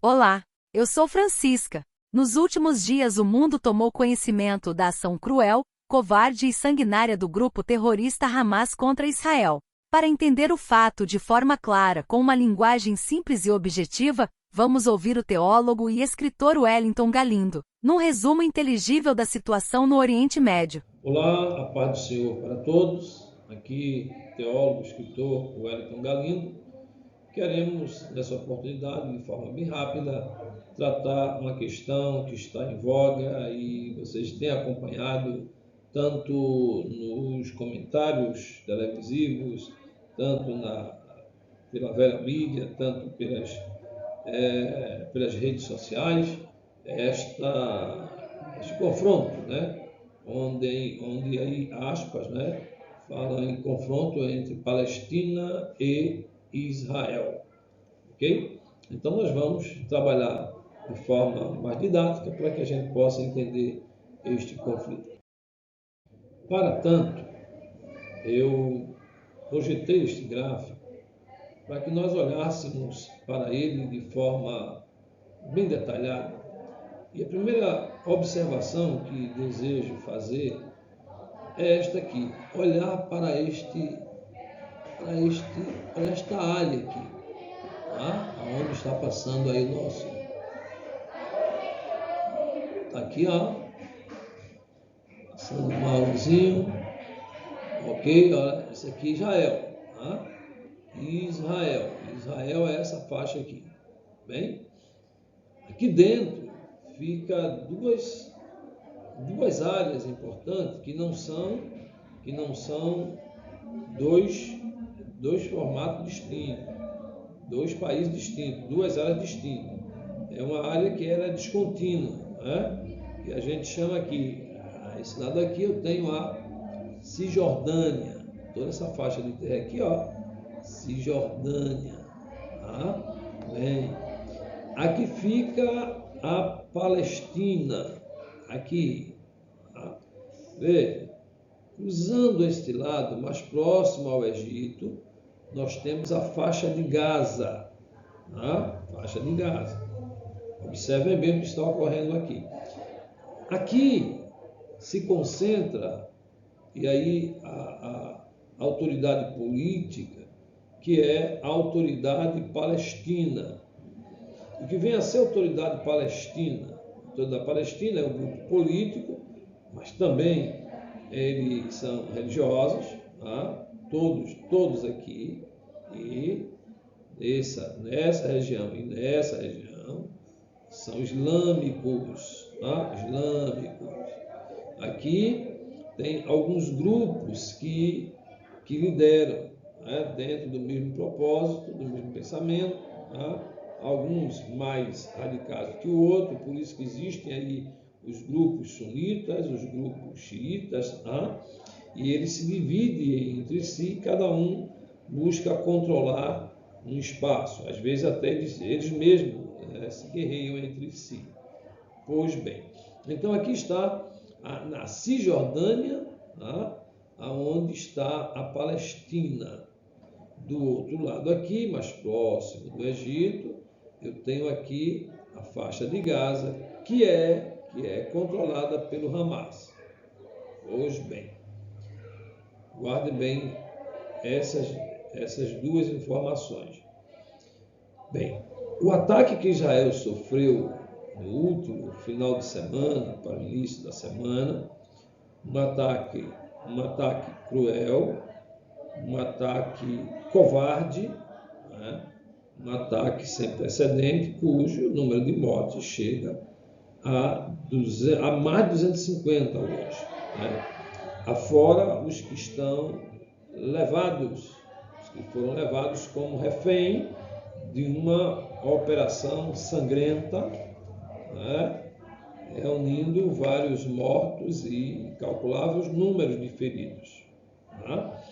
Olá, eu sou Francisca. Nos últimos dias o mundo tomou conhecimento da ação cruel, covarde e sanguinária do grupo terrorista Hamas contra Israel. Para entender o fato de forma clara, com uma linguagem simples e objetiva, vamos ouvir o teólogo e escritor Wellington Galindo, num resumo inteligível da situação no Oriente Médio. Olá, a paz do Senhor para todos. Aqui, teólogo, escritor Wellington Galindo. Queremos, nessa oportunidade, de forma bem rápida, tratar uma questão que está em voga e vocês têm acompanhado tanto nos comentários televisivos, tanto pela velha mídia, tanto pelas redes sociais, este confronto, né? Onde aí, aspas, né? Fala em confronto entre Palestina e Israel, ok? Então nós vamos trabalhar de forma mais didática para que a gente possa entender este conflito. Para tanto, eu projetei este gráfico para que nós olhássemos para ele de forma bem detalhada. E a primeira observação que desejo fazer é esta aqui: olhar para esta área aqui, tá? Onde está passando aí o nosso. Tá aqui, ó, passando um mauzinho, ok? Olha, esse aqui é Israel, tá? Israel é essa faixa aqui, bem? Aqui dentro fica duas áreas importantes que não são dois formatos distintos, dois países distintos, duas áreas distintas. É uma área que era descontínua, né? E a gente chama aqui, esse lado aqui eu tenho a Cisjordânia, toda essa faixa de terra aqui, ó, Cisjordânia, tá? Bem, aqui fica a Palestina, aqui, tá? Veja, cruzando este lado mais próximo ao Egito, nós temos a faixa de Gaza, tá? Faixa de Gaza. Observem bem o que está ocorrendo aqui. Aqui se concentra, e aí a autoridade política, que é a autoridade palestina. O que vem a ser a autoridade palestina? A autoridade palestina é um grupo político, mas também eles são religiosos, tá? Todos aqui, e nessa região e nessa região são islâmicos, tá? Islâmicos. Aqui tem alguns grupos que lideram, né? Dentro do mesmo propósito, do mesmo pensamento, tá? Alguns mais radicais que o outro, por isso que existem aí os grupos sunitas, os grupos xiitas, tá? E eles se dividem entre si, cada um busca controlar um espaço, às vezes até eles mesmos se guerreiam entre si. Pois bem, então aqui está na Cisjordânia, tá? Onde está a Palestina. Do outro lado aqui, mais próximo do Egito, eu tenho aqui a faixa de Gaza, que é controlada pelo Hamas. Pois bem, guarde bem essas duas informações. Bem, o ataque que Israel sofreu no último final de semana, para o início da semana, um ataque cruel, um ataque covarde, né? Um ataque sem precedente, cujo número de mortes chega a mais de 250 hoje, né? Afora os que estão levados, os que foram levados como refém de uma operação sangrenta, né? Reunindo vários mortos e calculáveis números de feridos, tá?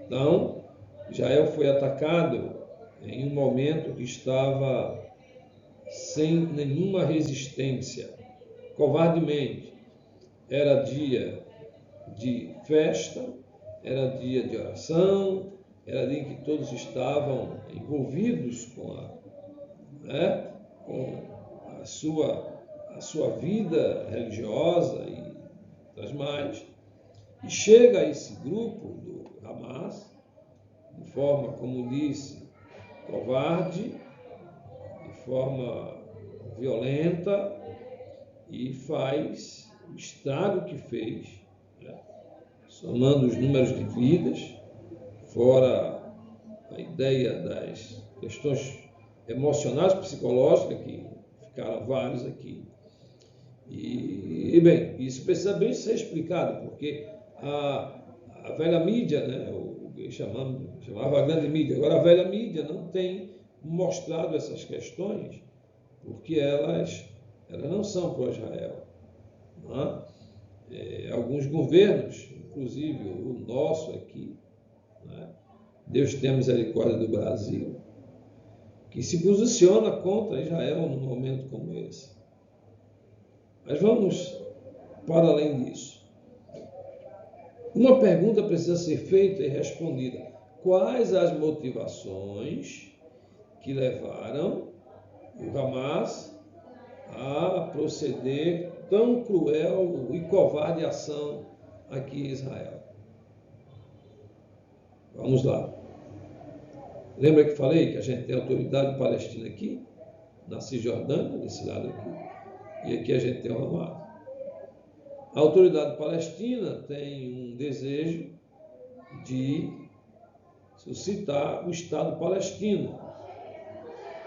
Então, Israel foi atacado em um momento que estava sem nenhuma resistência, covardemente. Era dia de festa, era dia de oração, era dia em que todos estavam envolvidos com a sua vida religiosa e das mais, e chega a esse grupo do Hamas, de forma, como disse, covarde, de forma violenta, e faz o estrago que fez, né? Somando os números de vidas, fora a ideia das questões emocionais, psicológicas, que ficaram vários aqui. E bem, isso precisa bem ser explicado, porque a velha mídia, né, o que chamava a grande mídia, agora a velha mídia não tem mostrado essas questões, porque elas não são pró-Israel. Não é? Alguns governos, inclusive o nosso aqui, né, Deus tenha misericórdia do Brasil, que se posiciona contra Israel num momento como esse. Mas vamos para além disso. Uma pergunta precisa ser feita e respondida. Quais as motivações que levaram o Hamas a proceder tão cruel e covarde ação aqui em Israel? Vamos lá. Lembra que falei que a gente tem autoridade palestina aqui, na Cisjordânia, desse lado aqui, e aqui a gente tem o Hamas. A autoridade palestina tem um desejo de suscitar o Estado palestino,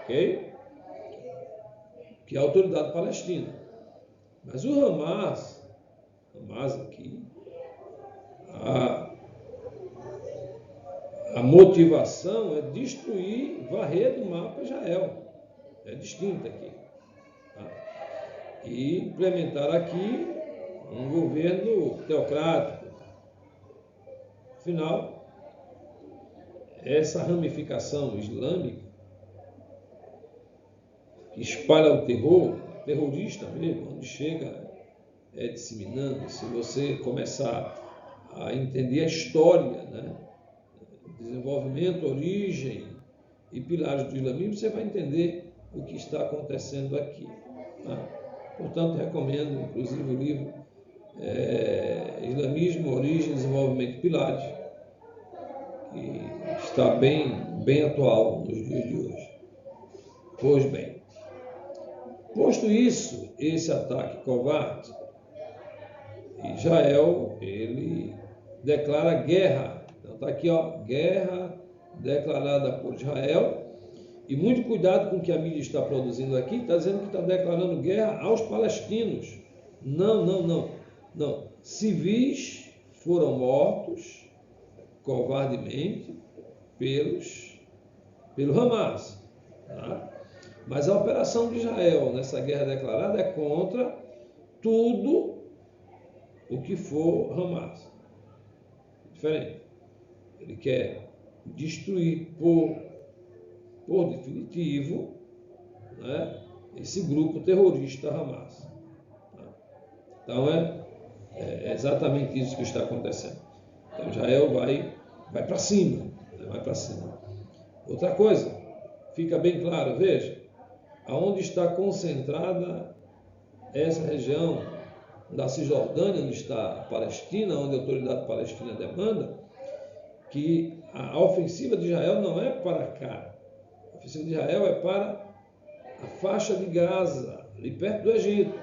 ok? Que é a autoridade palestina. Mas o Hamas aqui, a motivação é destruir, varrer do mapa Israel. É distinta aqui. Tá? E implementar aqui um governo teocrático. Afinal, essa ramificação islâmica que espalha o terror, terrorista mesmo, onde chega disseminando. Se você começar a entender a história, né, desenvolvimento, origem e pilares do islamismo, você vai entender o que está acontecendo aqui. Tá? Portanto, recomendo, inclusive, o livro Islamismo, Origem, Desenvolvimento e Pilares, que está bem atual nos dias de hoje. Pois bem, posto isso, esse ataque covarde, Israel, ele declara guerra. Então está aqui, ó, guerra declarada por Israel. E muito cuidado com o que a mídia está produzindo aqui, está dizendo que está declarando guerra aos palestinos. Não. Civis foram mortos covardemente pelo Hamas. Tá? Mas a operação de Israel nessa guerra declarada é contra tudo o que for Hamas. Diferente. Ele quer destruir por definitivo, né, esse grupo terrorista Hamas. Tá? Então é exatamente isso que está acontecendo. Então Israel vai para cima, né, vai para cima. Outra coisa, fica bem claro, veja, aonde está concentrada essa região da Cisjordânia, onde está a Palestina, onde a autoridade palestina demanda, que a ofensiva de Israel não é para cá. A ofensiva de Israel é para a faixa de Gaza, ali perto do Egito.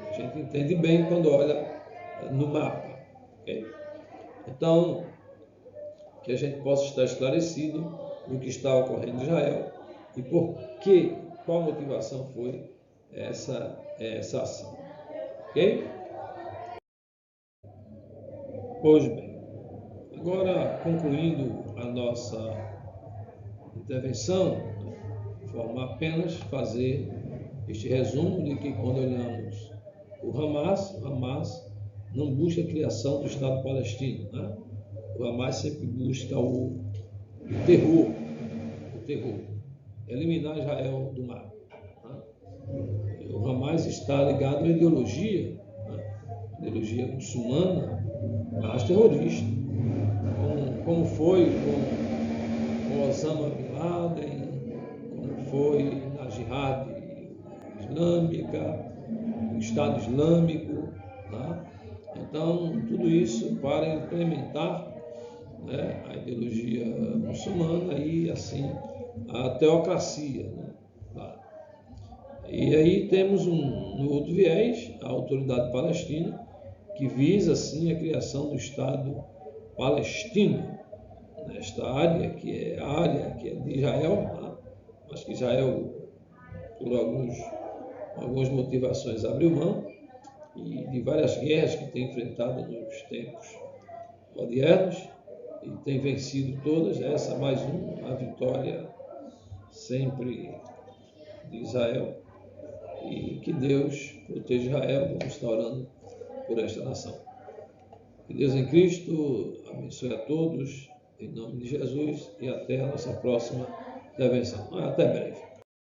A gente entende bem quando olha no mapa. Okay? Então, que a gente possa estar esclarecido no que está ocorrendo em Israel e qual a motivação foi essa ação. Ok? Pois bem, agora concluindo a nossa intervenção, de forma apenas fazer este resumo de que quando olhamos o Hamas não busca a criação do Estado palestino, né? O Hamas sempre busca o terror, eliminar Israel do mapa. Né? O Hamas está ligado à ideologia, né? Ideologia muçulmana, mas terrorista, como foi com Osama Bin Laden, como foi na Jihad Jihad Islâmica, o Estado Islâmico, tá? Então, tudo isso para implementar, né, a ideologia muçulmana e, assim, a teocracia, né? Tá? E aí temos no outro viés, a autoridade palestina, que visa, assim, a criação do Estado palestino, nesta área, que é a área que é de Israel, tá? Mas que Israel, por algumas motivações, abriu mão, e de várias guerras que tem enfrentado nos tempos modernos, e tem vencido todas, essa mais uma, a vitória sempre de Israel, e que Deus proteja Israel, vamos estar orando por esta nação. Que Deus em Cristo abençoe a todos, em nome de Jesus, e até a nossa próxima intervenção. Até breve.